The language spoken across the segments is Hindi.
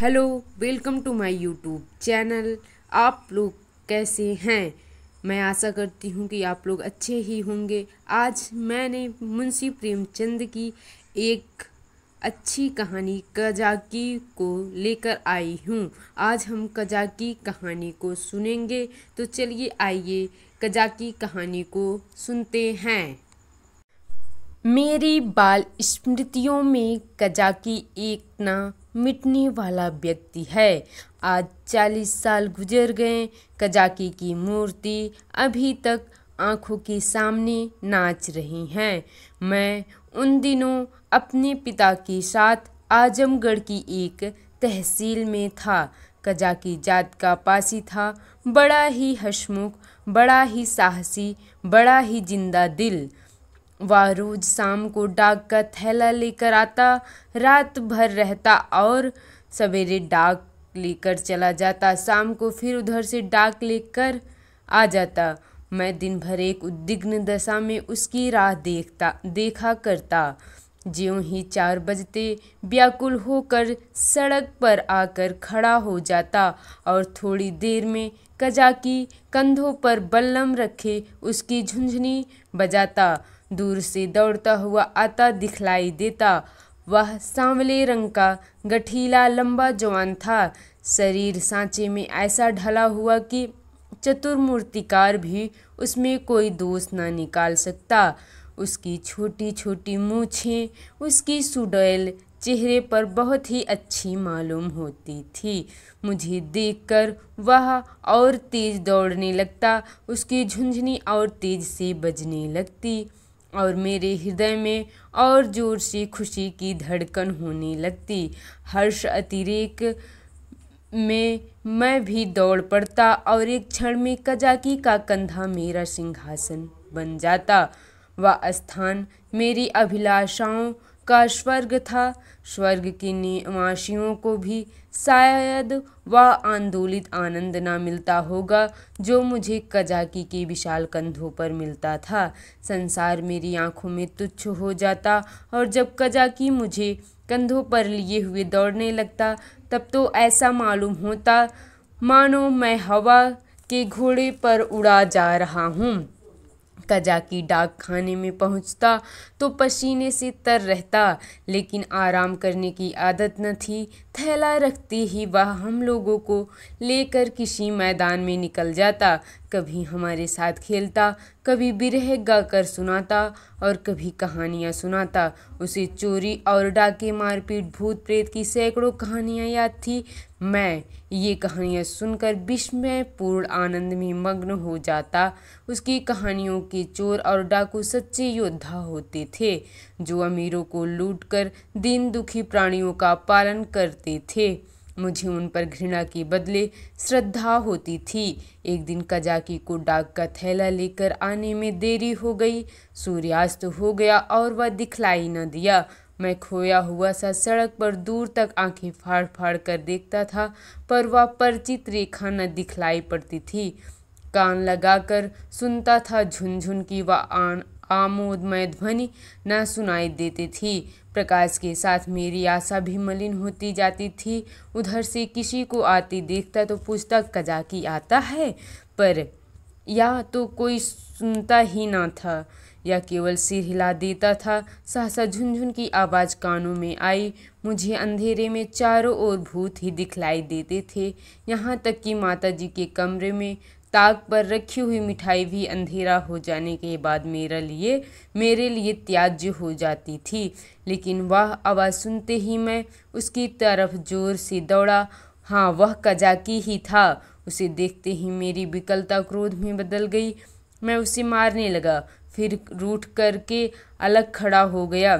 Hello, welcome to my YouTube channel. आप लोग कैसे हैं? मैं आशा करती हूँ कि आप लोग अच्छे ही होंगे। आज मैंने मुंशी प्रेमचंद की एक अच्छी कहानी कजाकी को लेकर आई हूँ। आज हम कजाकी कहानी को सुनेंगे, तो चलिए आइए कजाकी कहानी को सुनते हैं। मेरी बाल स्मृतियों में कजाकी एक ना मिटने वाला व्यक्ति है। आज 40 साल गुजर गए। कजाकी की मूर्ति अभी तक आंखों के सामने नाच रही हैं। मैं उन दिनों अपने पिता के साथ आजमगढ़ की एक तहसील में था। कजाकी जात का पासी था, बड़ा ही हंसमुख, बड़ा ही साहसी, बड़ा ही जिंदा दिल। वह रोज शाम को डाक का थैला लेकर आता, रात भर रहता और सवेरे डाक लेकर चला जाता। शाम को फिर उधर से डाक लेकर आ जाता। मैं दिन भर एक उद्विग्न दशा में उसकी राह देखा करता। ज्यों ही 4 बजते व्याकुल होकर सड़क पर आकर खड़ा हो जाता और थोड़ी देर में कजाकी कंधों पर बल्लम रखे उसकी झुंझुनी बजाता। दूर से दौड़ता हुआ आता दिखलाई देता। वह सांवले रंग का गठीला लंबा जवान था। शरीर सांचे में ऐसा ढला हुआ कि चतुर मूर्तिकार भी उसमें कोई दोष न निकाल सकता। उसकी छोटी छोटी मूछें उसकी सुडौल चेहरे पर बहुत ही अच्छी मालूम होती थी। मुझे देखकर वह और तेज दौड़ने लगता, उसकी झुंझुनी और तेज से बजने लगती और मेरे हृदय में और जोर से खुशी की धड़कन होने लगती। हर्ष अतिरेक में मैं भी दौड़ पड़ता और एक क्षण में कजाकी का कंधा मेरा सिंहासन बन जाता। वह स्थान मेरी अभिलाषाओं का स्वर्ग था। स्वर्ग के निवासियों को भी शायद वह आंदोलित आनंद ना मिलता होगा जो मुझे कजाकी के विशाल कंधों पर मिलता था। संसार मेरी आंखों में तुच्छ हो जाता और जब कजाकी मुझे कंधों पर लिए हुए दौड़ने लगता, तब तो ऐसा मालूम होता मानो मैं हवा के घोड़े पर उड़ा जा रहा हूँ। कजाकी डाक खाने में पहुंचता तो पसीने से तर रहता, लेकिन आराम करने की आदत न थी। थैला रखते ही वह हम लोगों को लेकर किसी मैदान में निकल जाता। कभी हमारे साथ खेलता, कभी बिरह गाकर सुनाता और कभी कहानियाँ सुनाता। उसे चोरी और डाके, मारपीट, भूत प्रेत की सैकड़ों कहानियाँ याद थी। मैं ये कहानियाँ सुनकर विस्मयपूर्ण आनंद में मग्न हो जाता। उसकी कहानियों के चोर और डाकू सच्चे योद्धा होते थे, जो अमीरों को लूटकर दीन दुखी प्राणियों का पालन करते थे। मुझे उन पर घृणा के बदले श्रद्धा होती थी। एक दिन कजाकी को डाक का थैला लेकर आने में देरी हो गई। सूर्यास्त हो गया और वह दिखलाई न दिया। मैं खोया हुआ सा सड़क पर दूर तक आंखें फाड़ फाड़ कर देखता था, पर वह परिचित रेखा न दिखलाई पड़ती थी। कान लगाकर सुनता था, झुनझुन की वह आमोदमय ध्वनि न सुनाई देती थी। प्रकाश के साथ मेरी आशा भी मलिन होती जाती थी। उधर से किसी को आते देखता तो पूछता, कजाकी आता है? पर या तो कोई सुनता ही ना था या केवल सिर हिला देता था। सहसा झुनझुन की आवाज़ कानों में आई। मुझे अंधेरे में चारों ओर भूत ही दिखलाई देते थे। यहाँ तक कि माताजी के कमरे में ताक पर रखी हुई मिठाई भी अंधेरा हो जाने के बाद मेरे लिए त्याज्य हो जाती थी। लेकिन वह आवाज़ सुनते ही मैं उसकी तरफ जोर से दौड़ा। हाँ, वह कजाकी ही था। उसे देखते ही मेरी विकलता क्रोध में बदल गई। मैं उसे मारने लगा, फिर रूठ करके अलग खड़ा हो गया।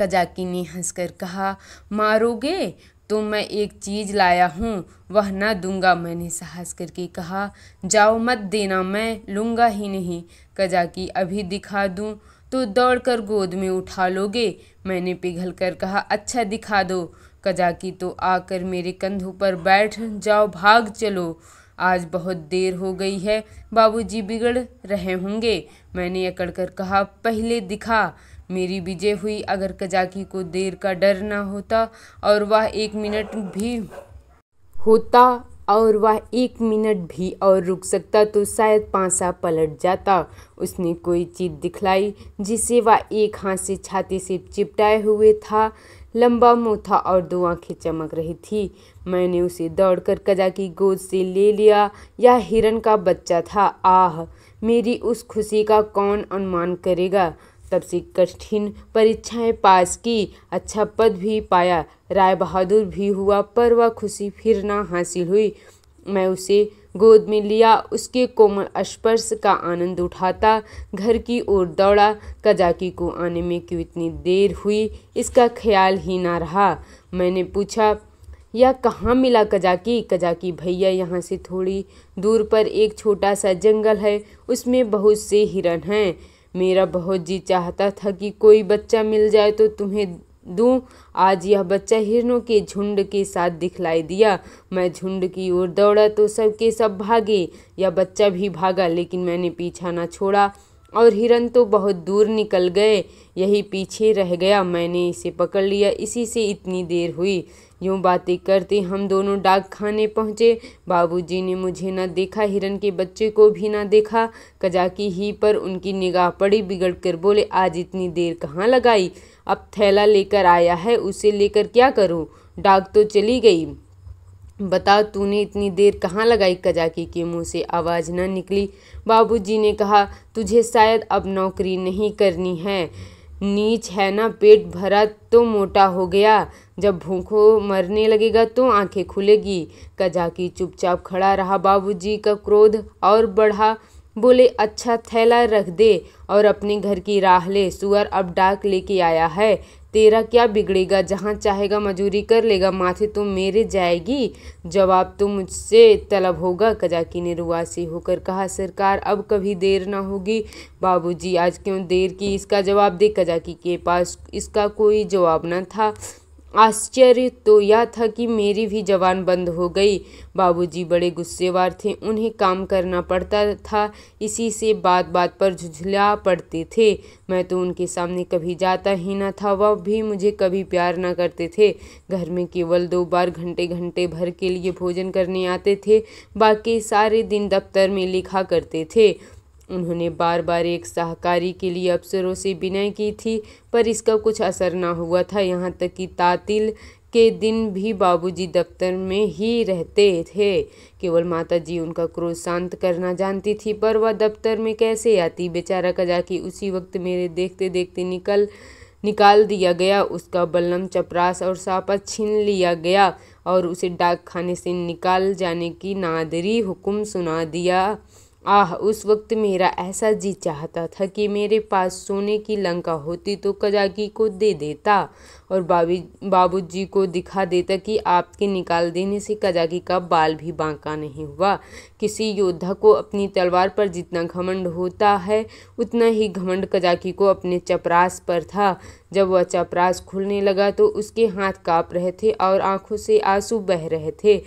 कजाकी ने हंसकर कहा, मारोगे तो मैं एक चीज़ लाया हूँ, वह न दूंगा। मैंने साहस करके कहा, जाओ, मत देना, मैं लूँगा ही नहीं। कजाकी, अभी दिखा दूँ तो दौड़कर गोद में उठा लोगे? मैंने पिघल कर कहा, अच्छा दिखा दो। कजाकी तो आकर मेरे कंधों पर बैठ जाओ, भाग चलो, आज बहुत देर हो गई है, बाबूजी बिगड़ रहे होंगे। मैंने अकड़ कर कहा, पहले दिखा। मेरी विजय हुई। अगर कजाकी को देर का डर न होता और वह एक मिनट भी और रुक सकता तो शायद पासा पलट जाता। उसने कोई चीज दिखलाई जिसे वह एक हाथ से छाती से चिपटाए हुए था। लंबा मुंह था और दो आंखें चमक रही थी। मैंने उसे दौड़कर कजाकी गोद से ले लिया। यह हिरन का बच्चा था। आह, मेरी उस खुशी का कौन अनुमान करेगा। तब से कठिन परीक्षाएं पास की, अच्छा पद भी पाया, राय बहादुर भी हुआ, पर वह खुशी फिर ना हासिल हुई। मैं उसे गोद में लिया, उसके कोमल स्पर्श का आनंद उठाता घर की ओर दौड़ा। कजाकी को आने में क्यों इतनी देर हुई, इसका ख्याल ही ना रहा। मैंने पूछा, यह कहाँ मिला कजाकी? कजाकी, भैया, यहाँ से थोड़ी दूर पर एक छोटा सा जंगल है, उसमें बहुत से हिरन हैं। मेरा बहुत जी चाहता था कि कोई बच्चा मिल जाए तो तुम्हें दूं। आज यह बच्चा हिरनों के झुंड के साथ दिखलाई दिया। मैं झुंड की ओर दौड़ा तो सब के सब भागे। यह बच्चा भी भागा, लेकिन मैंने पीछा न छोड़ा और हिरन तो बहुत दूर निकल गए। यही पीछे रह गया। मैंने इसे पकड़ लिया, इसी से इतनी देर हुई। यूं बातें करते हम दोनों डाक खाने पहुँचे। बाबूजी ने मुझे न देखा, हिरन के बच्चे को भी न देखा। कजाकी ही पर उनकी निगाह पड़ी। बिगड़ कर बोले, आज इतनी देर कहाँ लगाई? अब थैला लेकर आया है, उसे लेकर क्या करूं? डाक तो चली गई। बता, तूने इतनी देर कहाँ लगाई? कजाकी के मुंह से आवाज न निकली। बाबूजी ने कहा, तुझे शायद अब नौकरी नहीं करनी है। नीच है ना, पेट भरा तो मोटा हो गया, जब भूखों मरने लगेगा तो आंखें खुलेगी। कजाकी चुपचाप खड़ा रहा। बाबूजी का क्रोध और बढ़ा। बोले, अच्छा थैला रख दे और अपने घर की राह ले। सुअर अब डाक लेके आया है, तेरा क्या बिगड़ेगा? जहाँ चाहेगा मजूरी कर लेगा, माथे तो मेरे जाएगी, जवाब तो मुझसे तलब होगा। कजाकी ने रुआसी होकर कहा, सरकार, अब कभी देर ना होगी। बाबूजी, आज क्यों देर की, इसका जवाब दे। कजाकी के पास इसका कोई जवाब न था। आश्चर्य तो यह था कि मेरी भी जबान बंद हो गई। बाबूजी बड़े गुस्सेवार थे, उन्हें काम करना पड़ता था, इसी से बात बात पर झुझला पड़ते थे। मैं तो उनके सामने कभी जाता ही न था। वह भी मुझे कभी प्यार न करते थे। घर में केवल 2 बार घंटे घंटे भर के लिए भोजन करने आते थे, बाकी सारे दिन दफ्तर में लिखा करते थे। उन्होंने बार बार एक सहकारी के लिए अफसरों से विनय की थी, पर इसका कुछ असर न हुआ था। यहाँ तक कि तातील के दिन भी बाबूजी दफ्तर में ही रहते थे। केवल माताजी उनका क्रोध शांत करना जानती थी, पर वह दफ्तर में कैसे आती? बेचारा कजाकी उसी वक्त मेरे देखते देखते निकाल दिया गया। उसका बल्लम, चपरास और सापा छीन लिया गया और उसे डाक खाने से निकाल जाने की नादरी हुक्म सुना दिया। आह, उस वक्त मेरा ऐसा जी चाहता था कि मेरे पास सोने की लंका होती तो कजाकी को दे देता और बाबूजी को दिखा देता कि आपके निकाल देने से कजाकी का बाल भी बांका नहीं हुआ। किसी योद्धा को अपनी तलवार पर जितना घमंड होता है, उतना ही घमंड कजाकी को अपने चपरास पर था। जब वह चपरास खुलने लगा तो उसके हाथ काँप रहे थे और आंखों से आंसू बह रहे थे।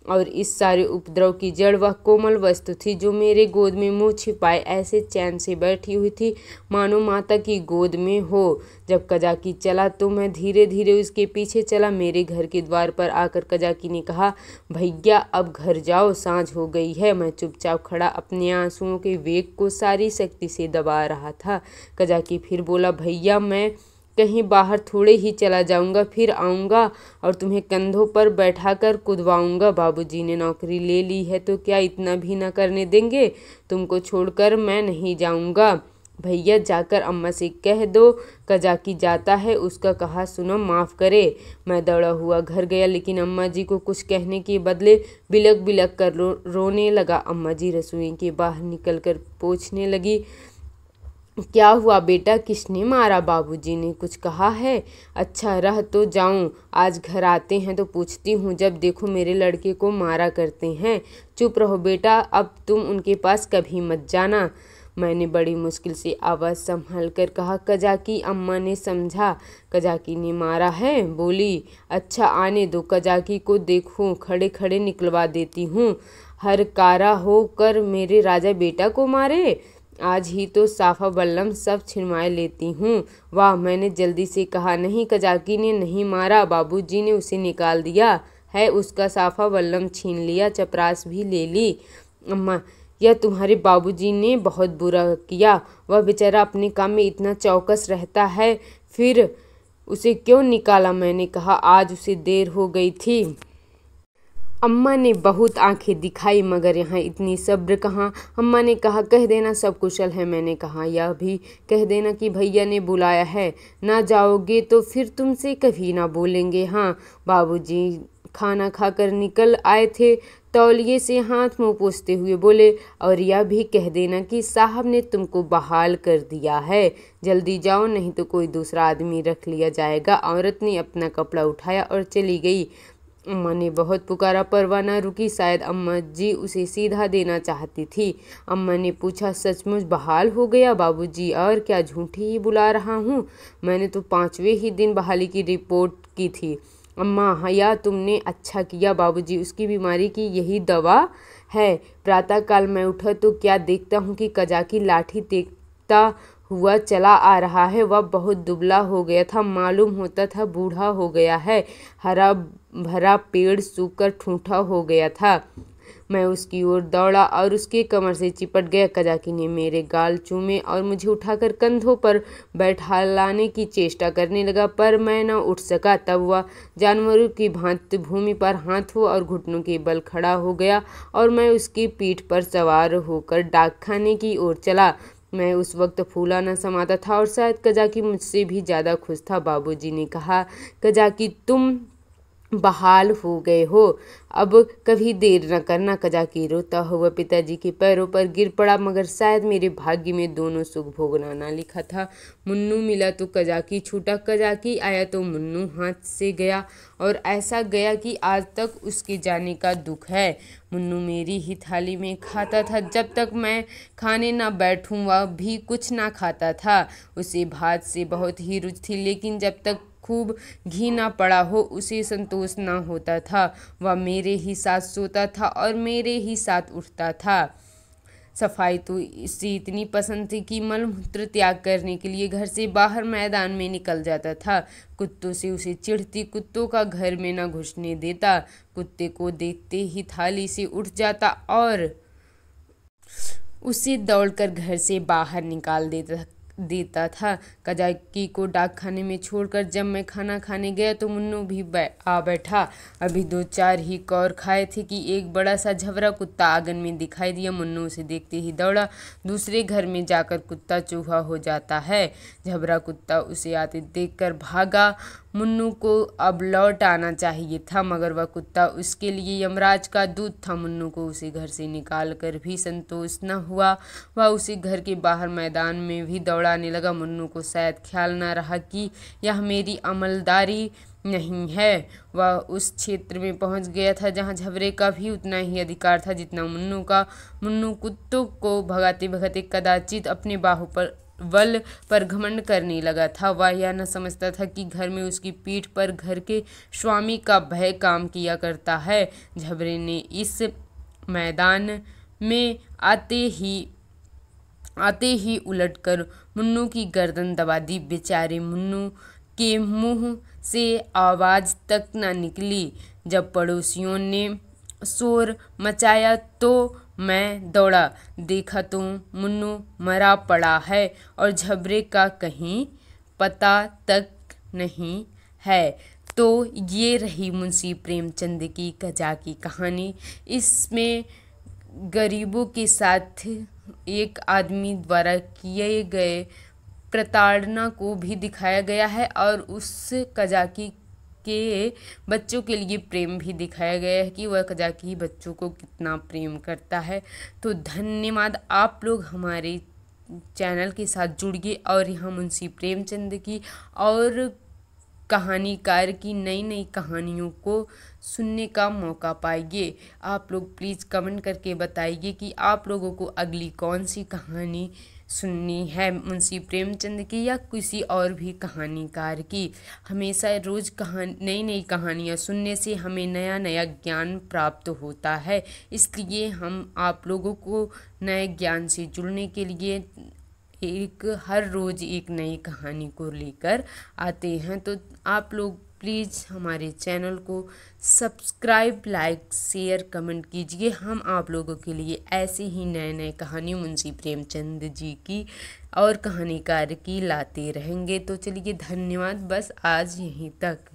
और इस सारे उपद्रव की जड़ वह कोमल वस्तु थी जो मेरे गोद में मुंह छिपाए ऐसे चैन से बैठी हुई थी, मानो माता की गोद में हो। जब कजाकी चला तो मैं धीरे धीरे उसके पीछे चला। मेरे घर के द्वार पर आकर कजाकी ने कहा, भैया अब घर जाओ, सांझ हो गई है। मैं चुपचाप खड़ा अपने आंसुओं के वेग को सारी शक्ति से दबा रहा था। कजाकी फिर बोला, भैया, मैं कहीं बाहर थोड़े ही चला जाऊंगा, फिर आऊँगा और तुम्हें कंधों पर बैठाकर कुदवाऊंगा। बाबूजी ने नौकरी ले ली है तो क्या इतना भी न करने देंगे? तुमको छोड़कर मैं नहीं जाऊंगा। भैया, जाकर अम्मा से कह दो कजाकी जाता है, उसका कहा सुनो, माफ़ करे। मैं दौड़ा हुआ घर गया, लेकिन अम्मा जी को कुछ कहने के बदले बिलक बिलक कर रोने लगा। अम्मा जी रसोई के बाहर निकल कर पूछने लगी, क्या हुआ बेटा, किसने मारा? बाबूजी ने कुछ कहा है? अच्छा, रह तो जाऊं, आज घर आते हैं तो पूछती हूँ, जब देखो मेरे लड़के को मारा करते हैं। चुप रहो बेटा, अब तुम उनके पास कभी मत जाना। मैंने बड़ी मुश्किल से आवाज़ संभाल कर कहा, कजाकी अम्मा ने समझा, कजाकी ने मारा है। बोली, अच्छा आने दो, कजाकी को देखूं, खड़े खड़े निकलवा देती हूँ। हर कारा हो कर मेरे राजा बेटा को मारे। आज ही तो साफा बल्लम सब छिनवाए लेती हूँ। वाह, मैंने जल्दी से कहा। नहीं, कजाकी ने नहीं मारा, बाबूजी ने उसे निकाल दिया है, उसका साफा बल्लम छीन लिया, चपरास भी ले ली। अम्मा, यह तुम्हारे बाबूजी ने बहुत बुरा किया। वह बेचारा अपने काम में इतना चौकस रहता है, फिर उसे क्यों निकाला? मैंने कहा, आज उसे देर हो गई थी। अम्मा ने बहुत आंखें दिखाई, मगर यहाँ इतनी सब्र कहाँ। अम्मा ने कहा, कह देना सब कुशल है। मैंने कहा, यह भी कह देना कि भैया ने बुलाया है। ना जाओगे तो फिर तुमसे कभी ना बोलेंगे। हाँ, बाबूजी खाना खाकर निकल आए थे, तौलिए से हाथ मुंह पोंछते हुए बोले, और यह भी कह देना कि साहब ने तुमको बहाल कर दिया है। जल्दी जाओ, नहीं तो कोई दूसरा आदमी रख लिया जाएगा। औरत ने अपना कपड़ा उठाया और चली गई। अम्मा ने बहुत पुकारा, परवाह न रुकी। शायद अम्मा जी उसे सीधा देना चाहती थी। अम्मा ने पूछा, सचमुच बहाल हो गया बाबूजी? और क्या झूठी ही बुला रहा हूँ? मैंने तो 5वें ही दिन बहाली की रिपोर्ट की थी। अम्मा, हया तुमने अच्छा किया। बाबूजी, उसकी बीमारी की यही दवा है। प्रातःकाल मैं उठा तो क्या देखता हूँ कि कजाकी लाठी देखता हुआ चला आ रहा है। वह बहुत दुबला हो गया था, मालूम होता था बूढ़ा हो गया है। हरा भरा पेड़ सूखकर ठूठा हो गया था। मैं उसकी ओर दौड़ा और उसके कमर से चिपट गया। कजाकी ने मेरे गाल चूमे और मुझे उठाकर कंधों पर बैठा लाने की चेष्टा करने लगा, पर मैं न उठ सका। तब वह जानवरों की भांति भूमि पर हाथों और घुटनों के बल खड़ा हो गया और मैं उसकी पीठ पर सवार होकर डाकखाने की ओर चला। मैं उस वक्त फूला न समाता था और शायद कजाकी मुझसे भी ज़्यादा खुश था। बाबूजी ने कहा, कजाकी तुम बहाल हो गए हो, अब कभी देर न करना। कजाकी रोता हुआ पिताजी के पैरों पर गिर पड़ा, मगर शायद मेरे भाग्य में दोनों सुख भोगना ना लिखा था। मुन्नू मिला तो कजाकी छूटा, कजाकी आया तो मुन्नू हाथ से गया, और ऐसा गया कि आज तक उसके जाने का दुख है। मुन्नू मेरी ही थाली में खाता था। जब तक मैं खाने ना बैठूं वह भी कुछ ना खाता था। उसे भात से बहुत ही रुचि थी, लेकिन जब तक खूब घी ना पड़ा हो उसे संतोष ना होता था। वह मेरे ही साथ सोता था और मेरे ही साथ उठता था। सफाई तो इसे इतनी पसंद थी कि मलमूत्र त्याग करने के लिए घर से बाहर मैदान में निकल जाता था। कुत्तों से उसे चिढ़ती, कुत्तों का घर में न घुसने देता। कुत्ते को देखते ही थाली से उठ जाता और उसे दौड़कर घर से बाहर निकाल देता था। कजाकी को डाकखाने में छोड़कर जब मैं खाना खाने गया तो मुन्नू भी आ बैठा। अभी 2-4 ही कौर खाए थे कि एक बड़ा सा झबरा कुत्ता आंगन में दिखाई दिया। मुन्नू उसे देखते ही दौड़ा। दूसरे घर में जाकर कुत्ता चूहा हो जाता है। झबरा कुत्ता उसे आते देखकर भागा। मुन्नू को अब लौट आना चाहिए था, मगर वह कुत्ता उसके लिए यमराज का दूत था। मुन्नू को उसे घर से निकाल कर भी संतोष न हुआ। वह उसे घर के बाहर मैदान में भी दौड़ाने लगा। मुन्नू को शायद ख्याल न रहा कि यह मेरी अमलदारी नहीं है। वह उस क्षेत्र में पहुंच गया था जहां झबरे का भी उतना ही अधिकार था जितना मुन्नू का। मुन्नू कुत्तों को भगाते भगाते कदाचित अपने बाहुबल पर घमंड करने लगा था। वह यह न समझता था कि घर में उसकी पीठ पर घर के स्वामी का भय काम किया करता है। झबरे ने इस मैदान में आते ही उलटकर मुन्नू की गर्दन दबा दी। बेचारे मुन्नू के मुंह से आवाज़ तक न निकली। जब पड़ोसियों ने शोर मचाया तो मैं दौड़ा, देखा तो मुन्नू मरा पड़ा है और झबरे का कहीं पता तक नहीं है। तो ये रही मुंशी प्रेमचंद की कजाकी कहानी। इसमें गरीबों के साथ एक आदमी द्वारा किए गए प्रताड़ना को भी दिखाया गया है और उस कजाकी के बच्चों के लिए प्रेम भी दिखाया गया है कि वह कजाकी बच्चों को कितना प्रेम करता है। तो धन्यवाद, आप लोग हमारे चैनल के साथ जुड़िए और यहाँ मुंशी प्रेमचंद की और कहानीकार की नई नई कहानियों को सुनने का मौका पाइए। आप लोग प्लीज़ कमेंट करके बताइए कि आप लोगों को अगली कौन सी कहानी सुननी है, मुंशी प्रेमचंद की या किसी और भी कहानीकार की। हमेशा रोज़ नई नई कहानियाँ सुनने से हमें नया नया ज्ञान प्राप्त होता है, इसलिए हम आप लोगों को नए ज्ञान से जुड़ने के लिए हर रोज़ एक नई कहानी को लेकर आते हैं। तो आप लोग प्लीज़ हमारे चैनल को सब्सक्राइब, लाइक, शेयर, कमेंट कीजिए। हम आप लोगों के लिए ऐसे ही नए नए कहानी मुंशी प्रेमचंद जी की और कहानीकार की लाते रहेंगे। तो चलिए, धन्यवाद, बस आज यहीं तक।